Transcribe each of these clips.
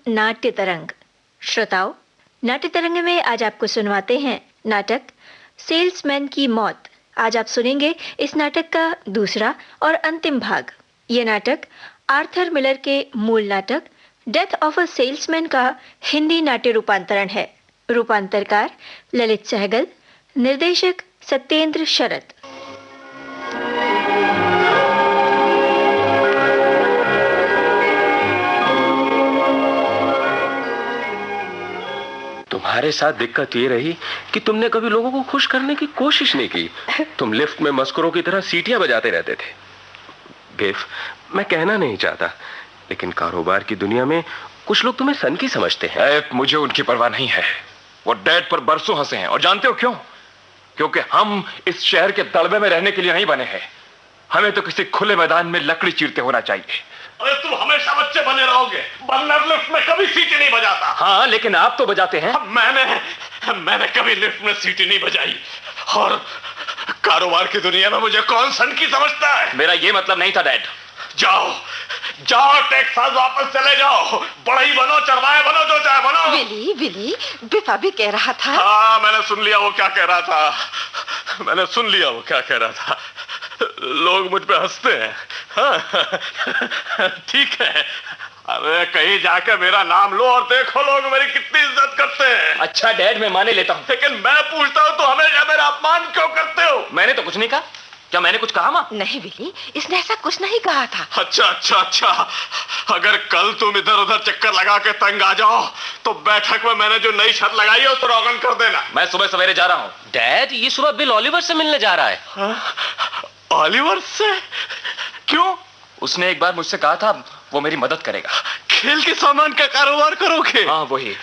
नाट्य तरंग। श्रोताओं, नाट्य तरंग में आज आपको सुनवाते हैं नाटक सेल्समैन की मौत। आज आप सुनेंगे इस नाटक का दूसरा और अंतिम भाग। ये नाटक आर्थर मिलर के मूल नाटक डेथ ऑफ अ सेल्समैन का हिंदी नाट्य रूपांतरण है। रूपांतरकार ललित सहगल, निर्देशक सत्येंद्र शरद। तुम्हारे साथ दिक्कत ये रही कि तुमने कभी लोगों को खुश करने की कोशिश नहीं की। तुम लिफ्ट में मस्करों की तरह सीटियां बजाते रहते थे। बेफ, मैं कहना नहीं चाहता, लेकिन कारोबार की दुनिया में कुछ लोग तुम्हें सन की समझते हैं। मुझे उनकी परवाह नहीं है। वो डैड पर बरसों हंसे हैं, और जानते हो क्यों? क्योंकि हम इस शहर के दड़बे में रहने के लिए नहीं बने हैं। हमें तो किसी खुले मैदान में लकड़ी चीरते होना चाहिए। अरे तुम हमेशा बच्चे बने रहोगे। बर्नर लिफ्ट में कभी सीटी नहीं बजाता। हाँ, लेकिन आप तो बजाते हैं। मैंने कभी लिफ्ट में सीटी नहीं बजाई। और कारोबार की दुनिया में मुझे कौन सन की समझता है? मेरा ये मतलब नहीं था डैड। जाओ जाओ, टेक्सास वापस चले जाओ। बढ़ई बनो, चरवाहे बनो, जो चाहे बनो। विली बिफा भी कह रहा था। हाँ, मैंने सुन लिया वो क्या कह रहा था। लोग मुझ पे हंसते हैं। हाँ, ठीक है। अरे कहीं जाकर मेरा नाम लो और देखो लोग मेरी कितनी इज्जत करते हैं। अच्छा डैड, मैं माने लेता हूँ, लेकिन मैं पूछता हूँ तो हमेशा मेरा अपमान क्यों करते हो? मैंने तो कुछ नहीं कहा। क्या मैंने कुछ कहा माँ? नहीं विली, इसने ऐसा कुछ नहीं कहा था। अच्छा। अगर कल तुम इधर उधर चक्कर लगा के तंग आ जाओ तो बैठक में मैंने जो नई छत लगाई है उस पर रोगन कर देना। मैं सुबह सवेरे जा रहा हूँ। डैड, ये सुबह बिल ऑलिवर से मिलने जा रहा है। हाँ? ऑलिवर से? क्यों? उसने एक बार मुझसे कहा था वो मेरी मदद करेगा। खेल के सामान का कारोबार करोगे? हाँ वही।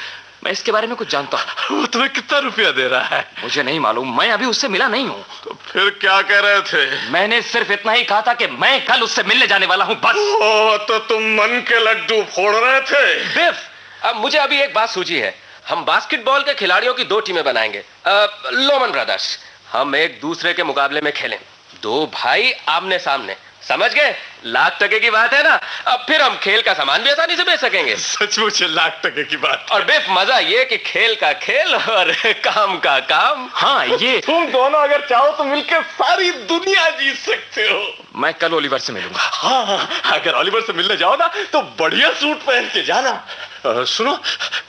मैं इसके बारे में कुछ जानता हूँ। वो तुम्हें कितना रुपया दे रहा है? मुझे नहीं मालूम, मैं अभी उससे मिला नहीं हूँ। तो फिर क्या कह रहे थे? मैंने सिर्फ इतना ही कहा था कि मैं कल उससे मिलने जाने वाला हूँ, बस। ओ, तो तुम मन के लड्डू फोड़ रहे थे। बिफ, अब मुझे अभी एक बात सूझी है। हम बास्केटबॉल के खिलाड़ियों की 2 टीमें बनाएंगे। Loman brothers. हम एक दूसरे के मुकाबले में खेलें। 2 भाई आमने सामने, समझ गए? लाख टके की बात है ना। अब फिर हम खेल का सामान भी आसानी से बेच सकेंगे। सचमुच लाख टके की बात। और बेफ, मजा ये कि खेल का खेल और काम का काम। हाँ, ये तुम दोनों अगर चाहो तो मिलकर सारी दुनिया जीत सकते हो। मैं कल ओलिवर से मिलूंगा। हाँ, अगर ओलिवर से मिलने जाओ ना तो बढ़िया सूट पहन के जाना। सुनो,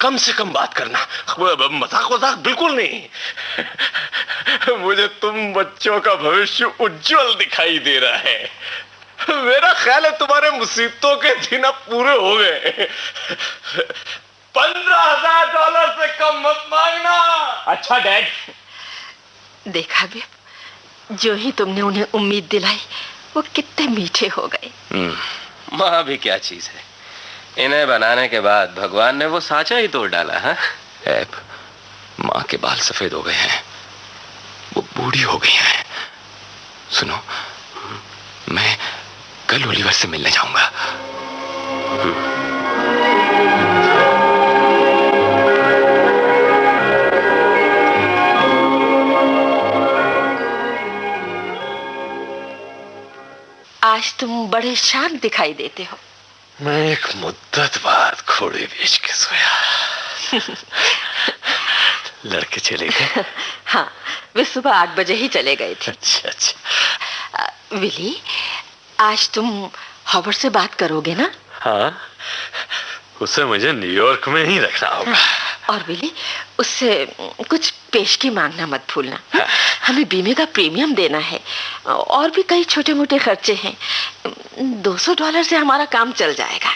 कम से कम बात करना, मजाक बिल्कुल नहीं। मुझे तुम बच्चों का भविष्य उज्जवल दिखाई दे रहा है। मेरा ख्याल है तुम्हारे मुसीबतों के दिन अब पूरे हो गए। $15,000 से कम मत मांगना। अच्छा डैड। देखा भी, जो ही तुमने उन्हें उम्मीद दिलाई वो कितने मीठे हो गए। माँ भी क्या चीज है। इन्हें बनाने के बाद भगवान ने वो सांचा ही तोड़ डाला। हाँ, माँ के बाल सफेद हो गए हैं, वो बूढ़ी हो गई हैं। सुनो, मैं कल ओलिवर से मिलने जाऊंगा। आज तुम बड़े शांत दिखाई देते हो। मैं एक मुद्दत बाद घोड़े बेच के सोया। लड़के चले गए? हाँ, वे सुबह 8 बजे ही चले गए थे। अच्छा। विली, आज तुम हॉवर्ड से बात करोगे ना? हाँ, उसे मुझे न्यूयॉर्क में ही रखना होगा। और विली, उससे कुछ पेशगी मांगना मत भूलना। हमें बीमे का प्रीमियम देना है और भी कई छोटे मोटे खर्चे हैं। $200 से हमारा काम चल जाएगा।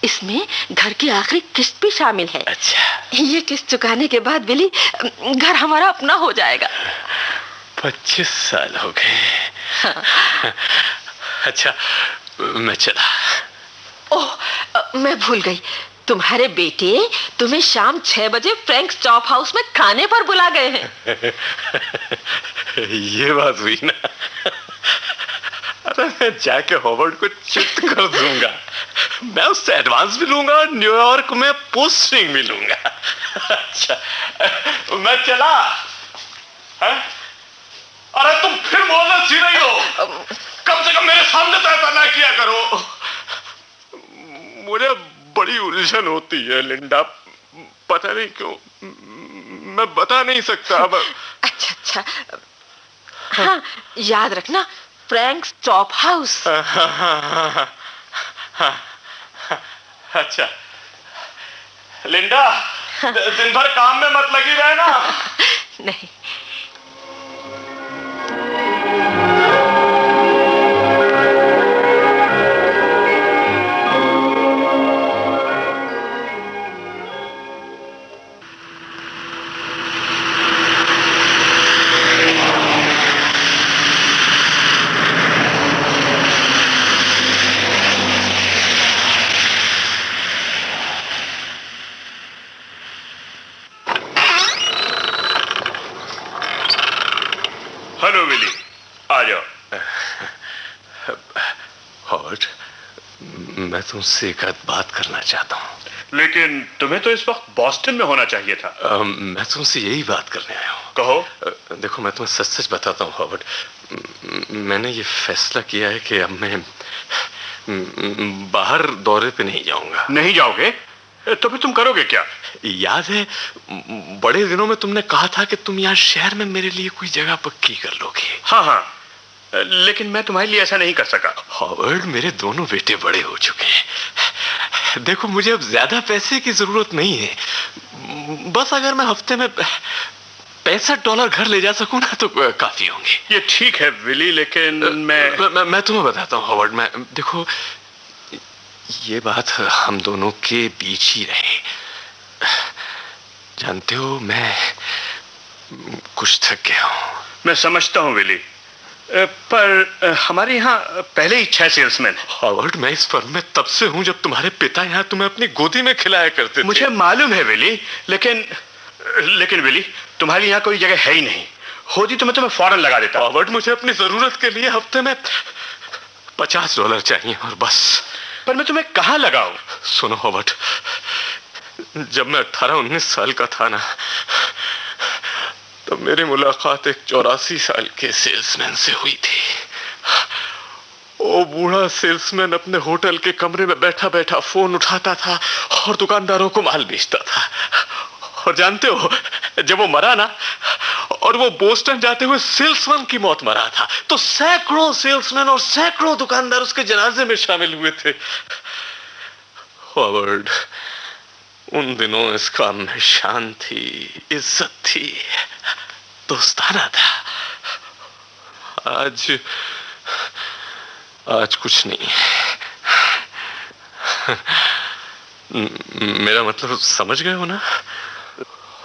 इसमें घर की आखिरी किस्त भी शामिल है। अच्छा। ये किस्त चुकाने के बाद विली, घर हमारा अपना हो जाएगा। 25 साल हो गए। हाँ। अच्छा, मैं चला। ओह, मैं भूल गई। तुम्हारे बेटे तुम्हें शाम 6 बजे फ्रैंक्स चॉप हाउस में खाने पर बुला गए हैं। ये बात हुई ना। अरे मैं जाके हॉवर्ड को चिट कर दूंगा। मैं उससे एडवांस भी लूंगा और न्यूयॉर्क में पोस्टिंग भी लूंगा। अच्छा, मैं चला। है? अरे तुम फिर बोलना सी रही हो। कम से कम मेरे सामने तो ऐसा ना किया करो। मुझे बड़ी उलझन होती है लिंडा, पता नहीं क्यों, मैं बता नहीं सकता अब। अच्छा अच्छा, हाँ याद रखना, फ्रैंक्स चॉप हाउस। अच्छा लिंडा, दिन भर काम में मत लगी रहना। नहीं। हेलो विली, आ जाओ। हॉवर्ड, मैं तुमसे एक आध बात करना चाहता हूँ। लेकिन तुम्हें तो इस वक्त बॉस्टन में होना चाहिए था। मैं तुमसे यही बात करने आया हूँ। कहो। देखो, मैं तुम्हें सच सच बताता हूँ हॉवर्ड, मैंने ये फैसला किया है कि अब मैं बाहर दौरे पे नहीं जाऊंगा। नहीं जाओगे? तो फिर तुम करोगे क्या? याद है बड़े दिनों में तुमने कहा था कि तुम यहाँ शहर में मेरे लिए कोई जगह पक्की कर लोगे। हाँ हाँ, लेकिन मैं तुम्हारे लिए ऐसा नहीं कर सका। हॉवर्ड, मेरे दोनों बेटे बड़े हो चुके हैं। देखो, मुझे अब ज्यादा पैसे की जरूरत नहीं है। बस अगर मैं हफ्ते में $65 घर ले जा सकूं ना तो काफी होंगे। ये ठीक है विली, लेकिन मैं तुम्हें बताता हूँ हॉवर्ड, मैं देखो, ये बात हम दोनों के बीच ही रहे। जानते हो, मैं कुछ थक गया हूँ। मैं समझता हूँ विली, पर हमारे यहाँ पहले ही 6 सेल्समैन हैं। हॉवर्ड, मैं इस फर्म में तब से हूँ जब तुम्हारे पिता यहाँ तुम्हें अपनी गोदी में खिलाया करते थे। मुझे मालूम है विली, लेकिन विली, तुम्हारी यहाँ कोई जगह है ही नहीं। होती तो मैं तुम्हें फौरन लगा देता। हॉवर्ड, मुझे अपनी जरूरत के लिए हफ्ते में $50 चाहिए और बस। पर मैं तुम्हें कहाँ लगाऊं? सुनो हॉवर्ड, जब मैं 18-19 साल का था ना, तो मेरी मुलाकात एक 84 साल के सेल्समैन से हुई थी। वो बूढ़ा सेल्समैन अपने होटल के कमरे में बैठा बैठा फोन उठाता था और दुकानदारों को माल बेचता था। और जानते हो, जब वो मरा ना, और वो बोस्टन जाते हुए सेल्समैन की मौत मरा था, तो सैकड़ों सेल्समैन और सैकड़ों दुकानदार उसके जनाजे में शामिल हुए थे। हॉवर्ड, उन दिनों इस काम में शान थी, इज्जत थी, दोस्ताना था। आज कुछ नहीं है। मेरा मतलब समझ गए हो ना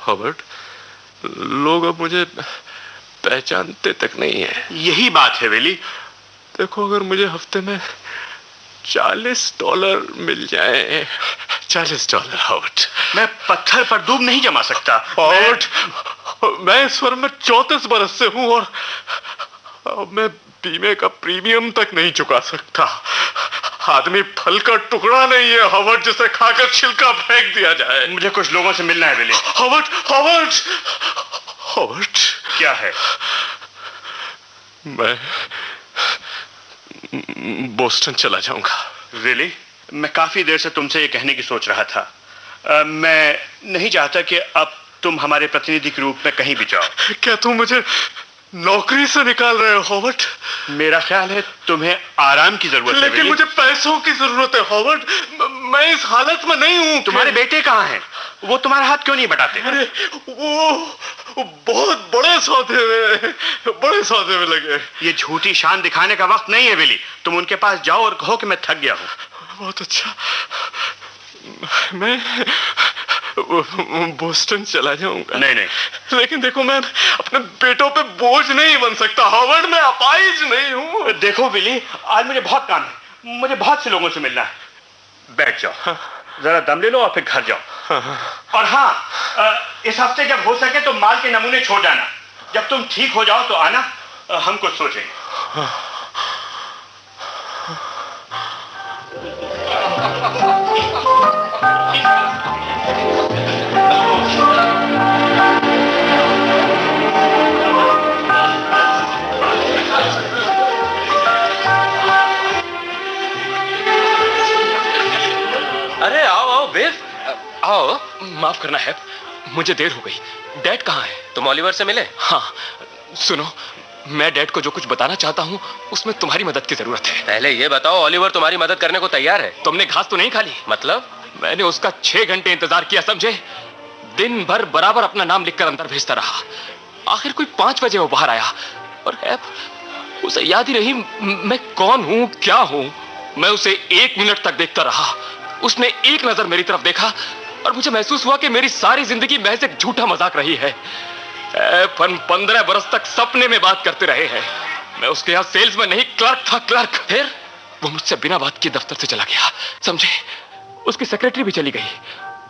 हॉवर्ड? लोग अब मुझे पहचानते तक नहीं है। यही बात है विली। देखो, अगर मुझे हफ्ते में $40 मिल जाए, $40 हॉवर्ड, मैं पत्थर पर दूब नहीं जमा सकता। हॉवर्ड, मैं इस फर्म में 34 बरस से हूं और अब मैं बीमे का प्रीमियम तक नहीं चुका सकता। आदमी फल का टुकड़ा नहीं है हॉवर्ड, जिसे खाकर छिलका फेंक दिया जाए। मुझे कुछ लोगों से मिलना है विली। हॉवर्ड, हॉवर्ड, हॉवर्ड, क्या है? मैं बोस्टन चला जाऊंगा। रियली? मैं काफी देर से तुमसे ये कहने की सोच रहा था। मैं नहीं चाहता कि अब तुम हमारे प्रतिनिधि के रूप में कहीं भी जाओ। क्या तुम मुझे नौकरी से निकाल रहे हो हॉवर्ड? मेरा ख्याल है तुम्हें आराम की जरूरत है। लेकिन मुझे पैसों की जरूरत है हॉवर्ड। मैं इस हालत में नहीं हूं। तुम्हारे बेटे कहाँ हैं? वो तुम्हारा हाथ क्यों नहीं बटाते? अरे वो बहुत बड़े सौदे में लगे। ये झूठी शान दिखाने का वक्त नहीं है विली। तुम उनके पास जाओ और कहो कि मैं थक गया हूं। बहुत अच्छा, मैं बोस्टन चला जाऊंगा। नहीं, लेकिन देखो, मैं अपने बेटों पे बोझ नहीं बन सकता हॉवर्ड। मैं अपाहिज नहीं हूं। देखो विली, आज मुझे बहुत काम है। मुझे बहुत से लोगों से मिलना है। बैठ जाओ, जरा दम ले लो और फिर घर जाओ। और हाँ, इस हफ्ते जब हो सके तो माल के नमूने छोड़ जाना। जब तुम ठीक हो जाओ तो आना, हम कुछ सोचेंगे। अरे आओ आओ। माफ करना है, मुझे देर हो गई। डैड कहाँ है? तुम ओलिवर से मिले? हाँ, सुनो, मैं डैड को जो कुछ बताना चाहता हूँ उसमें तुम्हारी मदद की जरूरत है। पहले ये बताओ, ओलिवर तुम्हारी मदद करने को तैयार है? तुमने घास तो नहीं खा ली? मतलब? मैंने उसका 6 घंटे इंतजार किया, समझे? दिन भर बराबर अपना नाम लिखकर अंदर भेजता रहा। आखिर कोई 5 बजे वो बाहर आया और उसे याद ही नहीं मैं कौन हूं, क्या हूं। मैं उसे 1 मिनट तक देखता रहा। उसने एक नजर मेरी तरफ देखा और मुझे महसूस हुआ कि मेरी सारी जिंदगी महज एक झूठा मजाक रही है। 15 बरस तक सपने में बात करते रहे हैं। मैं उसके यहाँ सेल्समैन नहीं, क्लर्क था, क्लर्क। फिर वो मुझसे बिना बात किए दफ्तर से चला गया, समझे? उसकी सेक्रेटरी भी चली गई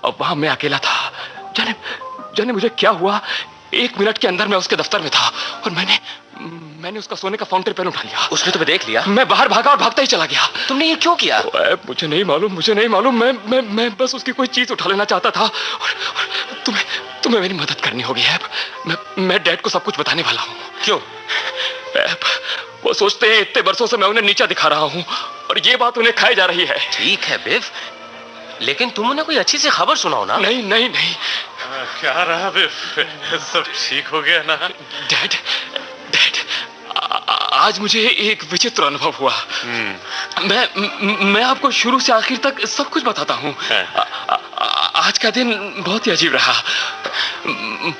और वहां मैं अकेला था। जाने मुझे क्या हुआ, 1 मिनट के अंदर मैं उसके दफ्तर में था और मैंने उसका सोने का फाउंटेन पेन उठा लिया। उसने तुम्हें देख लिया? मैं बाहर भागा और भागता ही चला गया। तुमने ये क्यों किया? मुझे नहीं मालूम। मैं बस उसकी कोई चीज उठा लेना चाहता था और तुम्हें मेरी मदद करनी होगी। मैं डैड को सब कुछ बताने वाला हूँ। क्यों? वो सोचते हैं इतने बरसों से मैं उन्हें नीचा दिखा रहा हूँ और ये बात उन्हें खाई जा रही है। ठीक है बिव, लेकिन तुम उन्हें कोई अच्छी सी खबर सुनाओ ना। नहीं। क्या रहा बिव, सब ठीक हो गया ना? डैड, आज मुझे एक विचित्र अनुभव हुआ। मैं आपको शुरू से आखिर तक सब कुछ बताता हूँ। आज का दिन बहुत ही अजीब रहा।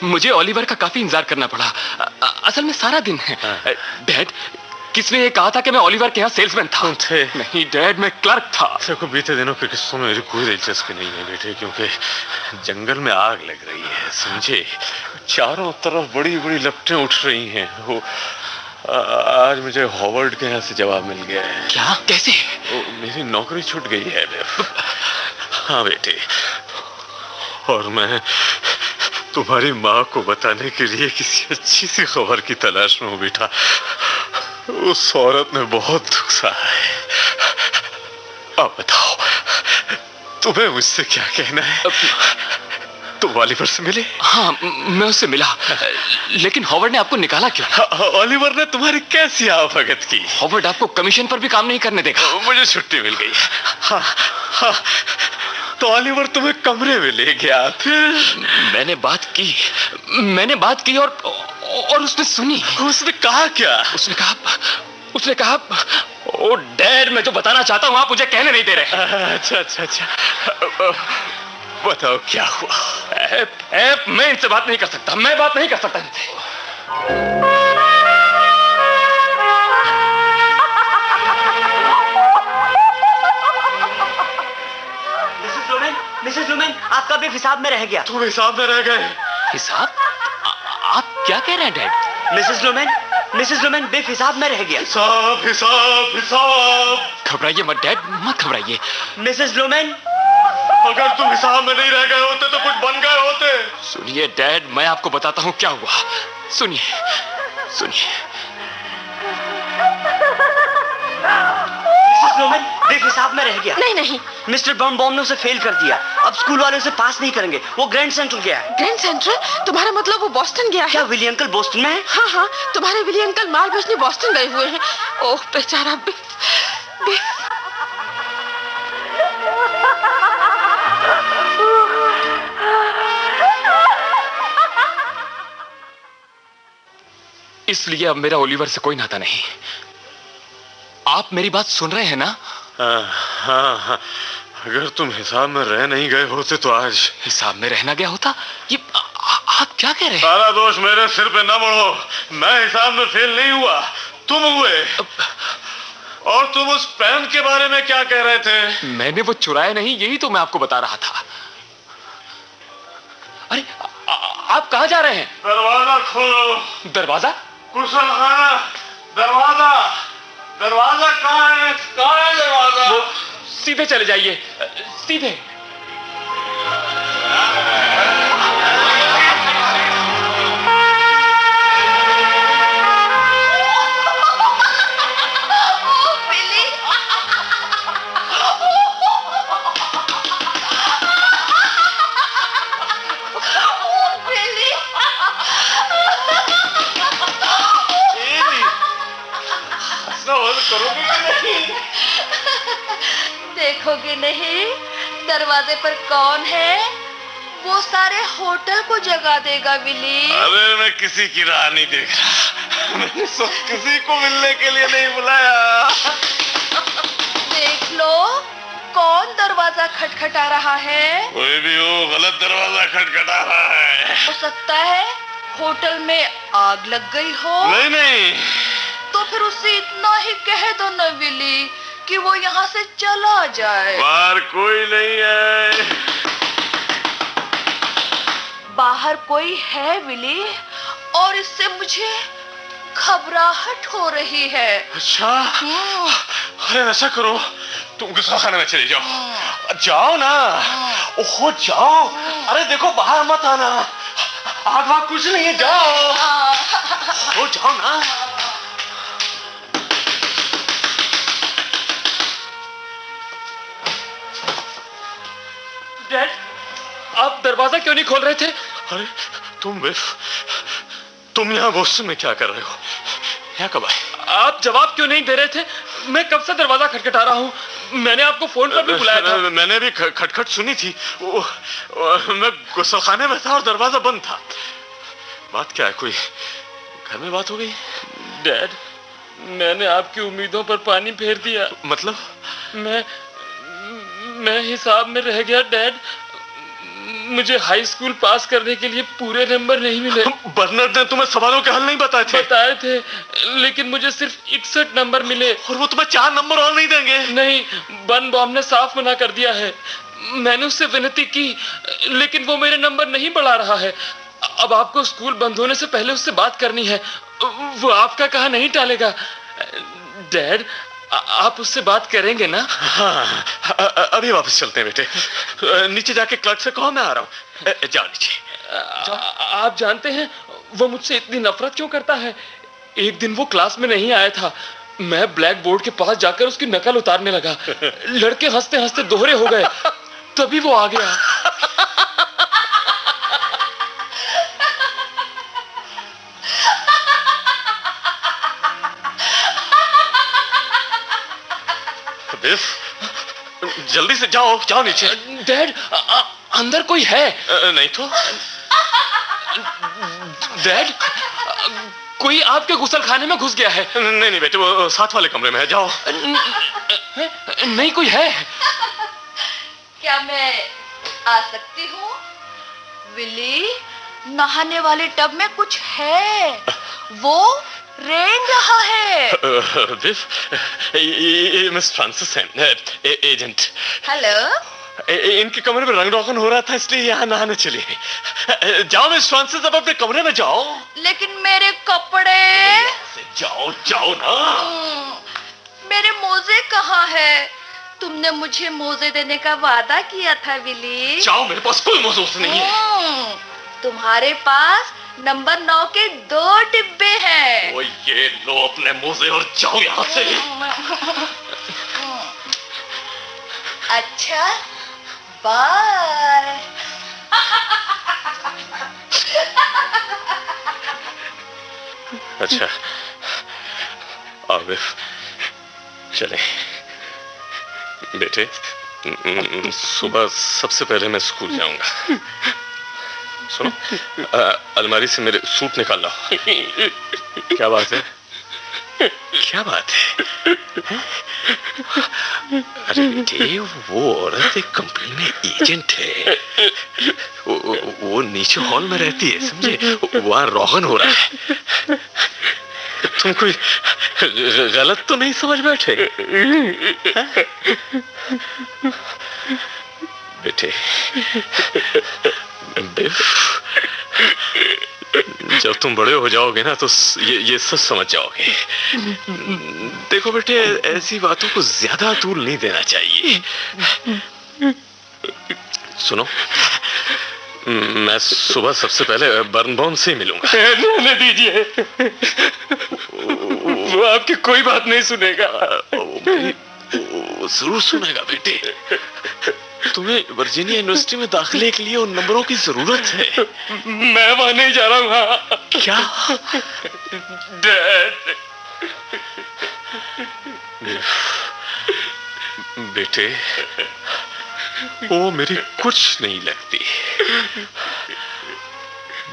मुझे ओलिवर का काफी इंतजार करना पड़ा। असल में सारा दिन है। डैड, किसने ये कहा था कि मैं ओलिवर के यहाँ सेल्समैन था? नहीं डैड, मैं क्लर्क था। देखो, बीते दिनों की किस्सों में मेरी कोई दिलचस्पी नहीं है बेटे, क्योंकि जंगल में आग लग रही है, समझे? चारों तरफ बड़ी बड़ी लपटें उठ रही हैं। वो आज मुझे हॉवर्ड के यहाँ से जवाब मिल गया है। क्या? कैसे? मेरी नौकरी छूट गई है। हाँ बेटे, और मैं तुम्हारी माँ को बताने के लिए किसी अच्छी सी खबर की तलाश में हूँ बेटा। उस औरत ने बहुत दुख सहा है। अब बताओ, तुम्हें मुझसे क्या कहना है? तुम ओलिवर से मिले? हाँ, मैं उससे मिला, लेकिन हॉवर्ड ने आपको निकाला क्यों? ओलिवर ने तुम्हारी कैसी आवभगत की? हॉवर्ड आपको कमीशन पर भी काम नहीं करने देगा। मुझे छुट्टी मिल गई। हाँ, तो ओलिवर तुम्हें कमरे में ले गया। फिर मैंने बात की और उसने सुनी। उसने कहा क्या? उसने कहा ओ डैड, मैं जो बताना चाहता हूँ आप मुझे कहने नहीं दे रहे। अच्छा, बताओ क्या हुआ? मैं इनसे बात नहीं कर सकता। मैं बात नहीं कर सकता इनसे। मिसेस लुमेन, आपका बिल हिसाब में रह गया। तुम हिसाब में रह गए? हिसाब? आप क्या कह रहे हैं डैड? मिसेस लुमेन, बिल हिसाब में रह गया। हिसाब। घबराइए मत डैड, मत घबराइए। मिसेस लुमेन, अगर तुम हिसाब में नहीं रह गए होते तो कुछ बन गए होते। सुनिए डैड, मैं आपको बताता हूँ क्या हुआ। सुनिए। मिसेस लुमेन, बिल हिसाब में रह गया। नहीं। मिस्टर बर्नबाउम ने उसे फेल कर दिया। अब स्कूल वाले उसे पास नहीं करेंगे। वो ग्रैंड सेंट्रल गया है। Grand central? तुम्हारा मतलब वो बॉस्टन गया है? क्या विली अंकल बोस्टन में है? हाँ, तुम्हारे विली अंकल माल बेचने बॉस्टन गए हुए हैं। ओह बेचारा बिफ। इसलिए अब मेरा ओलिवर से कोई नाता नहीं। आप मेरी बात सुन रहे हैं ना? हाँ। अगर तुम हिसाब में रह नहीं गए होते तो आज हिसाब में रहना गया होता? ये आप क्या कह रहे हैं? सारा दोष मेरे सिर पे न मढ़ो। मैं हिसाब में फेल नहीं हुआ, तुम हुए। और तुम उस पेन के बारे में क्या कह रहे थे? मैंने वो चुराया नहीं, यही तो मैं आपको बता रहा था। अरे आप कहाँ जा रहे हैं? दरवाजा खोलो। दरवाजा? कुशलखाना। दरवाजा कहाँ है दरवाजा? वो सीधे चले जाइए, सीधे। देखोगे नहीं दरवाजे पर कौन है? वो सारे होटल को जगा देगा विली। अरे मैं किसी की राह नहीं देख रहा, मैंने सब किसी को मिलने के लिए नहीं बुलाया। देख लो कौन दरवाजा खटखटा रहा है। कोई भी हो, गलत दरवाजा खटखटा रहा है। हो सकता है होटल में आग लग गई हो। नहीं नहीं, तो फिर उससे इतना ही कह दो न विली कि वो यहाँ से चला जाए। बाहर कोई नहीं है। बाहर कोई है विली, और इससे मुझे घबराहट हो रही है। अच्छा, अरे ऐसा करो, तुम गुस्साखाने में चले जाओ। जाओ ना, ओहो जाओ। अरे देखो बाहर मत आना, आग वाग कुछ नहीं है, जाओ। ओ जाओ ना। डैड, आप दरवाजा क्यों नहीं खोल रहे थे? अरे तुम यहाँ बोस्टन में क्या कर रहे हो? यहाँ कब आए? आप जवाब क्यों नहीं दे रहे थे? मैं कब से दरवाजा खटखटा रहा हूँ। मैंने आपको फोन पर भी बुलाया था। मैंने भी खटखट सुनी थी। मैं गुस्साखाने में था और दरवाजा बंद था। बात क्या है, कोई घर में बात हो गई? डैड, मैंने आपकी उम्मीदों पर पानी फेर दिया। मतलब? मैं हिसाब में रह गया डैड। मुझे हाई स्कूल पास करने के लिए पूरे नंबर नहीं मिले। बर्नर्ड ने तुम्हें सवालों के हल नहीं बताए थे? बताए थे, लेकिन मुझे सिर्फ 61 नंबर मिले। और वो तुम्हें 4 नंबर और नहीं देंगे? नहीं, बन बॉम ने साफ मना कर दिया है। मैंने उससे विनती की, लेकिन वो मेरे नंबर नहीं बढ़ा रहा है। अब आपको स्कूल बंद होने से पहले उससे बात करनी है। वो आपका कहा नहीं टालेगा। डैड, आप उससे बात करेंगे ना? हाँ, अभी वापस चलते हैं बेटे। नीचे जाके क्लर्क से कहो मैं आ रहा हूँ। जाओ नीचे। आप जानते हैं वो मुझसे इतनी नफरत क्यों करता है? एक दिन वो क्लास में नहीं आया था, मैं ब्लैक बोर्ड के पास जाकर उसकी नकल उतारने लगा। लड़के हंसते हंसते दोहरे हो गए, तभी वो आ गया। जल्दी से जाओ नीचे। डैड, अंदर कोई है? नहीं तो। डैड, कोई आपके गुस्लखाने में घुस गया है। नहीं बेटे, वो साथ वाले कमरे में है, जाओ। नहीं, कोई है। क्या मैं आ सकती हूँ? विली, नहाने वाले टब में कुछ है, वो रेंग रहा है। मिस फ्रांसिस हैं, एजेंट। हेलो। इनके कमरे में रंग रोगन हो रहा था, इसलिए यहाँ नहाने चली। जाओ मिस फ्रांसिस, अब अपने कमरे में जाओ। लेकिन मेरे कपड़े। जाओ ना। मेरे मोजे कहाँ है? तुमने मुझे मोजे देने का वादा किया था विली। जाओ, मेरे पास कोई मोजे नहीं है। तुम्हारे पास नंबर 9 के 2 डिब्बे हैं। ओ ये लो अपने मोजे और जाओ यहाँ से। अच्छा, बाय। अच्छा, अब चले बेटे। सुबह सबसे पहले मैं स्कूल जाऊंगा। सुनो, अलमारी से मेरे सूट निकाल लाओ। क्या बात है? क्या बात है? अरे बेटे, वो औरत एक कंपनी में एजेंट है। वो नीचे हॉल में रहती है, समझे? वहां रोगन हो रहा है। तुम कोई गलत तो नहीं समझ बैठे? बेटे, जब तुम बड़े हो जाओगे ना तो ये सब समझ जाओगे। देखो बेटे, ऐसी बातों को ज्यादा तूल नहीं देना चाहिए। सुनो, मैं सुबह सबसे पहले बर्नबाउम से मिलूंगा। रहने दीजिए, वो आपकी कोई बात नहीं सुनेगा। वो जरूर सुनेगा बेटे। तुम्हें वर्जीनिया यूनिवर्सिटी में दाखिले के लिए उन नंबरों की जरूरत है। मैं वहां नहीं जा रहा हूँ। क्या? डैड, बेटे, वो मेरी कुछ नहीं लगती।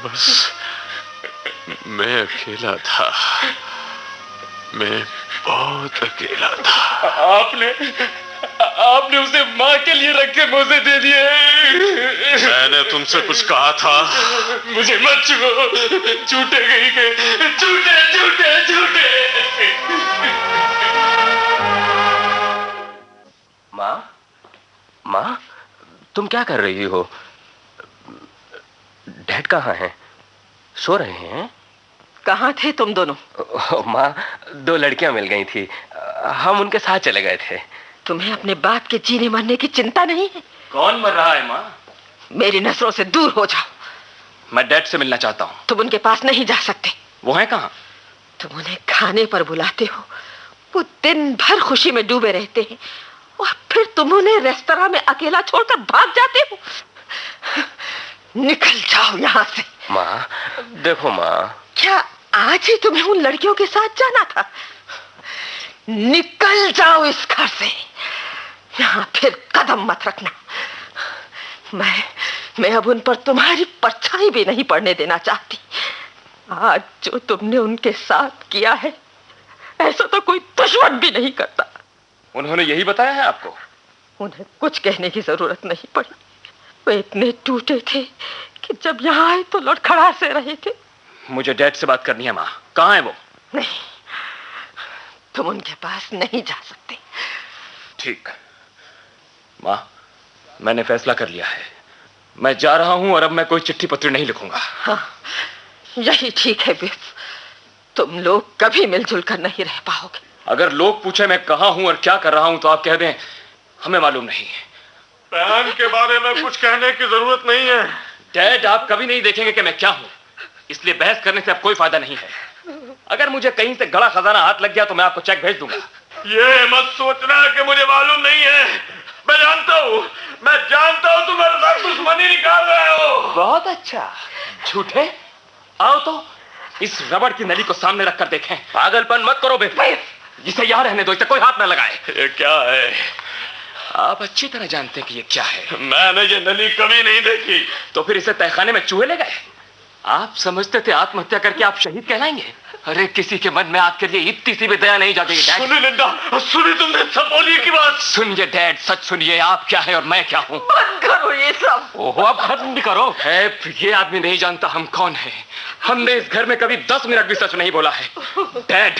बस मैं अकेला था, मैं बहुत अकेला था। आपने उसे माँ के लिए रखे मोजे दे दिए। मैंने तुमसे कुछ कहा था? मुझे मत छुओ, झूठे कहीं के, झूठे झूठे झूठे। माँ, तुम क्या कर रही हो? डैड कहाँ हैं? सो रहे हैं? कहाँ थे तुम दोनों? माँ, 2 लड़कियां मिल गई थी, हम उनके साथ चले गए थे। तुम्हें अपने बाप के जीने मरने की चिंता नहीं है? कौन मर रहा है माँ? मेरी नजरों से दूर हो जाओ। मैं डैड से मिलना चाहता हूँ। तुम उनके पास नहीं जा सकते। वो है कहाँ? तुम उन्हें खाने पर बुलाते हो, वो दिन भर खुशी में डूबे रहते हैं, और फिर तुम उन्हें रेस्तरां में अकेला छोड़कर भाग जाते हो। निकल जाओ यहाँ से। माँ, देखो माँ। क्या आज ही तुम्हें उन लड़कियों के साथ जाना था? निकल जाओ इस घर से, यहाँ फिर कदम मत रखना। मैं अब उन पर तुम्हारी परछाई भी नहीं पड़ने देना चाहती। आज जो तुमने उनके साथ किया है, ऐसा तो कोई दुश्मन भी नहीं करता। उन्होंने यही बताया है आपको? उन्हें कुछ कहने की जरूरत नहीं पड़ी। वे इतने टूटे थे कि जब यहाँ आए तो लड़खड़ा से रहे थे। मुझे डैड से बात करनी है माँ। कहाँ है वो? नहीं, तुम उनके पास नहीं जा सकते। ठीक माँ, मैंने फैसला कर लिया है। मैं जा रहा हूँ और अब मैं कोई चिट्ठी पत्र नहीं लिखूंगा। हाँ, यही ठीक है बिफ। तुम लोग कभी मिलजुल कर नहीं रह पाओगे। अगर लोग पूछे मैं कहाँ हूँ और क्या कर रहा हूँ तो आप कह दें हमें मालूम नहीं। बहन के बारे में कुछ कहने की जरूरत नहीं है। डैड, आप कभी नहीं देखेंगे कि मैं क्या हूँ, इसलिए बहस करने से अब कोई फायदा नहीं है। अगर मुझे कहीं से गड़ा खजाना हाथ लग गया तो मैं आपको चेक भेज दूंगा। ये मत सोचना कि मुझे मालूम नहीं है। मैं जानता हूँ तुम मेरे साथ दुश्मनी निकाल रहे हो। बहुत अच्छा। झूठे, आओ तो इस रबड़ की नली को सामने रखकर देखें। पागलपन मत करो बेफाइल, जिसे यहाँ रहने दो, इसे कोई हाथ न लगाए। ये क्या है? आप अच्छी तरह जानते हैं कि ये क्या है। मैंने ये नली कभी नहीं देखी। तो फिर इसे तहखाने में चूहे ले गए? आप समझते थे आत्महत्या करके आप शहीद कहलाएंगे? अरे किसी के मन में आपके लिए इतनी सी भी दया नहीं जागेगी डैड। सुनी लिंडा, सुनी तुमने सपोली की बात? सुनिए डैड, सच सुनिए। आप क्या है और मैं क्या हूँ? बंद करो ये सब। ओहो, अब खत्म भी करो। ये आदमी नहीं जानता हम कौन है। हमने इस घर में कभी 10 मिनट भी सच नहीं बोला है। डैड,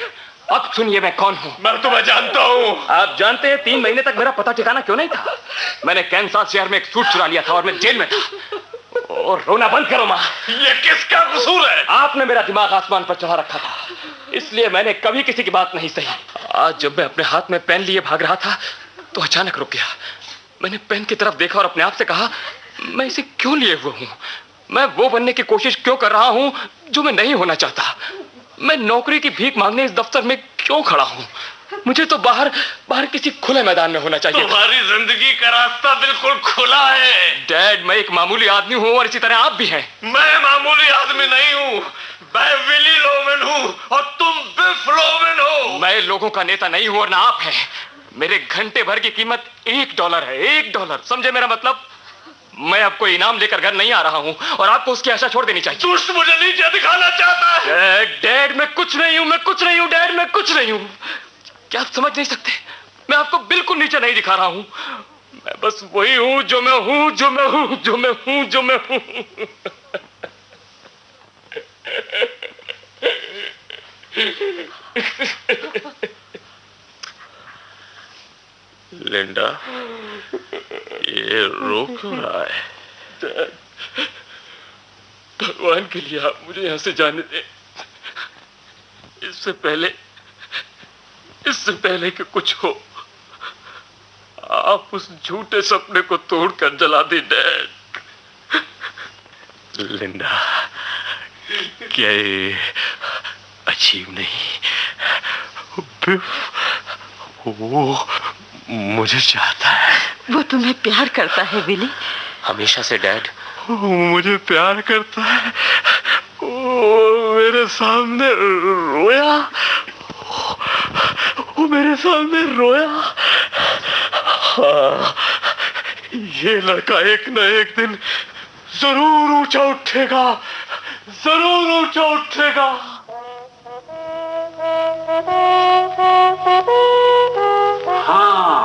अब सुनिए मैं कौन हूँ। मैं तुम्हें जानता हूँ। आप जानते हैं 3 महीने तक मेरा पता ठिकाना क्यों नहीं था? मैंने कैंसास शहर में एक सूट चुरा लिया था और मैं जेल में था। और रोना बंद करो माँ। ये किसका कसूर है? आपने मेरा दिमाग आसमान पर चढ़ा रखा था, इसलिए मैंने कभी किसी की बात नहीं सही। आज जब मैं अपने हाथ में पेन लिए भाग रहा था तो अचानक रुक गया। मैंने पेन की तरफ देखा और अपने आप से कहा, मैं इसे क्यों लिए हुआ हूँ? मैं वो बनने की कोशिश क्यों कर रहा हूँ जो मैं नहीं होना चाहता? मैं नौकरी की भीख मांगने इस दफ्तर में क्यों खड़ा हूँ? मुझे तो बाहर किसी खुले मैदान में होना चाहिए। तुम्हारी जिंदगी का रास्ता बिल्कुल खुला है। डैड, मैं एक मामूली आदमी हूँ और इसी तरह आप भी हैं। मैं मामूली आदमी नहीं हूँ, मैं विली लोवेन हूँ और तुम बिफ लोवेन हो। मैं लोगों का नेता नहीं हूँ और ना आप हैं। मेरे घंटे भर की कीमत $1 है। $1, समझे मेरा मतलब? मैं आपको इनाम लेकर घर नहीं आ रहा हूँ और आपको उसकी आशा छोड़ देनी चाहिए। दुष्ट मुझे नीचे दिखाना चाहता है। डैड, मैं कुछ नहीं हूँ, डैड, मैं कुछ नहीं हूँ। क्या आप समझ नहीं सकते? मैं आपको बिल्कुल नीचे नहीं दिखा रहा हूँ। मैं बस वही हूँ जो मैं हूँ, जो मैं हूँ, जो मैं हूँ, जो मैं हूँ। लिंडा, ये रो क्यों रहा है? भगवान के लिए आप मुझे यहाँ से जाने दें। इससे पहले कि कुछ हो, आप उस झूठे सपने को तोड़कर जला दे डैड। लिंडा, क्या ये अजीब नहीं? वो मुझे चाहता है। वो तुम्हें प्यार करता है विली। हमेशा से डैड। मुझे प्यार करता है। वो मेरे सामने रोया। वो मेरे सामने रोया। हाँ, ये लड़का एक न एक दिन जरूर ऊंचा उठेगा, जरूर ऊंचा उठेगा। हाँ,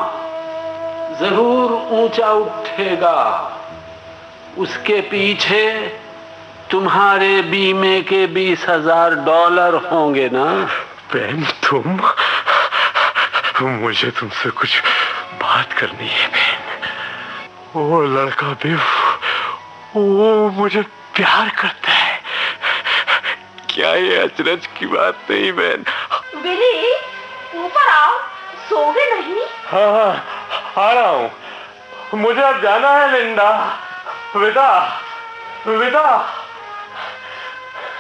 जरूर ऊंचा उठेगा। उसके पीछे तुम्हारे बीमे के $20,000 होंगे ना? बेन, मुझे तुमसे कुछ बात करनी है बेन। वो लड़का भी वो मुझे प्यार करता है। क्या ये अचरज की बात नहीं बेन? विली, ऊपर आओ, सोगे नहीं? हाँ, आ रहा हूँ। मुझे अब जाना है लिंडा। विदा, विदा।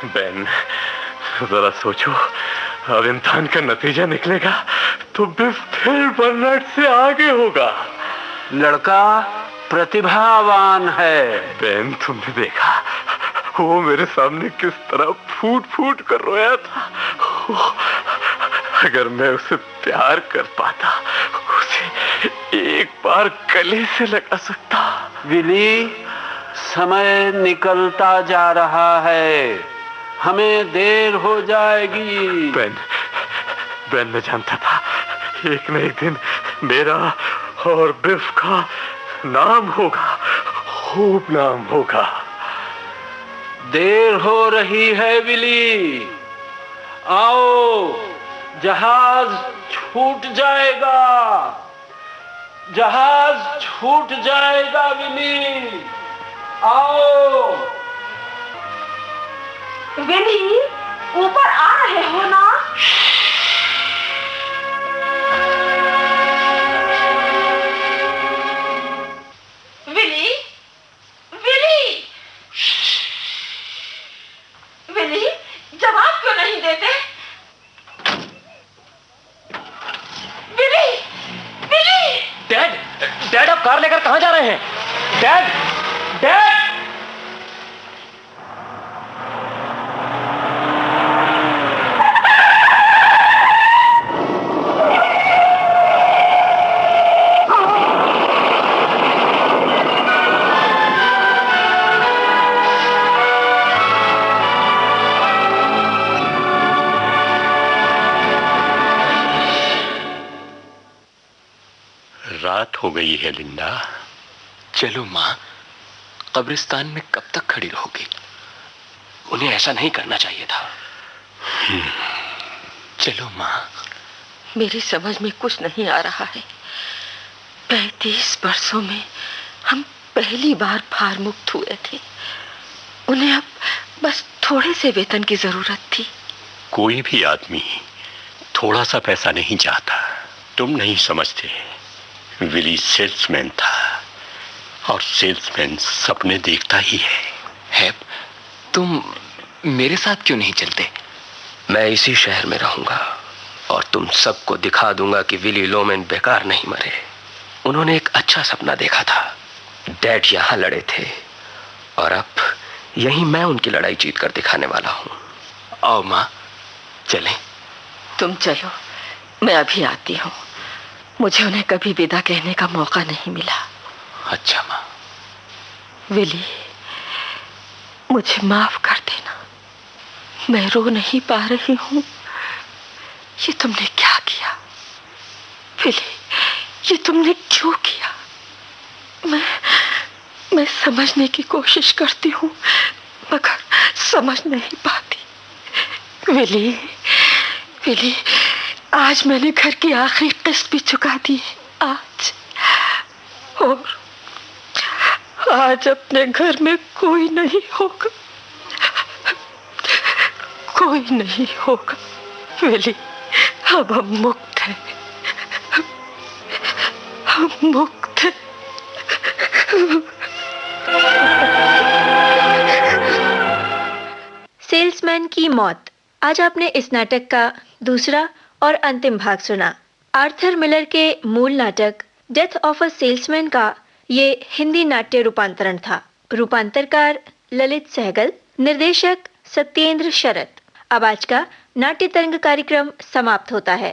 बेन, जरा सोचो, अब इम्तिहान का नतीजा निकलेगा तो बिफ फिर बर्नार्ड से आगे होगा। लड़का प्रतिभावान है। बेन, तुमने देखा वो मेरे सामने किस तरह फूट फूट कर रोया था। अगर मैं उसे प्यार कर पाता, उसे एक बार गले से लगा सकता। विली, समय निकलता जा रहा है, हमें देर हो जाएगी। बेन, मैं जानता था एक न एक दिन मेरा और बिफ का नाम होगा, खूब नाम होगा। देर हो रही है विली, आओ, जहाज छूट जाएगा, जहाज छूट जाएगा विली, आओ। विली, ऊपर आ रहे हो ना? विली, विली, विली, जवाब क्यों नहीं देते? Willy, Willy. डैड, आप कार लेकर कहां जा रहे हैं? Dad, dad. रात हो गई है लिंडा। चलो माँ, कब्रिस्तान में कब तक खड़ी रहोगी? उन्हें ऐसा नहीं करना चाहिए था। चलो माँ। मेरी समझ में कुछ नहीं आ रहा है। 35 वर्षों में हम पहली बार भार मुक्त हुए थे। उन्हें अब बस थोड़े से वेतन की जरूरत थी। कोई भी आदमी थोड़ा सा पैसा नहीं चाहता। तुम नहीं समझते, विली सेल्समैन था और सेल्समैन सपने देखता ही है। तुम मेरे साथ क्यों नहीं चलते? मैं इसी शहर में रहूंगा और तुम सबको दिखा दूंगा कि विली लोमैन बेकार नहीं मरे। उन्होंने एक अच्छा सपना देखा था। डैड यहां लड़े थे और अब यहीं मैं उनकी लड़ाई जीत कर दिखाने वाला हूं। आओ माँ, चलें। तुम चलो, मैं अभी आती हूँ। मुझे उन्हें कभी विदा कहने का मौका नहीं मिला। अच्छा माँ। विली, मुझे माफ कर देना। मैं रो नहीं पा रही हूँ। ये तुमने क्या किया? विली, ये तुमने क्यों किया? मैं समझने की कोशिश करती हूँ मगर समझ नहीं पाती। विली, विली, आज मैंने घर की आखिरी किस्त भी चुका दी है। आज अपने घर में कोई नहीं होगा, कोई नहीं होगा। विली, अब हम मुक्त हैं, हम मुक्त हैं। सेल्समैन की मौत। आज आपने इस नाटक का दूसरा और अंतिम भाग सुना। आर्थर मिलर के मूल नाटक डेथ ऑफ अ सेल्समैन का ये हिंदी नाट्य रूपांतरण था। रूपांतरकार ललित सहगल, निर्देशक सत्येंद्र शरत। अब आज का नाट्य तरंग कार्यक्रम समाप्त होता है।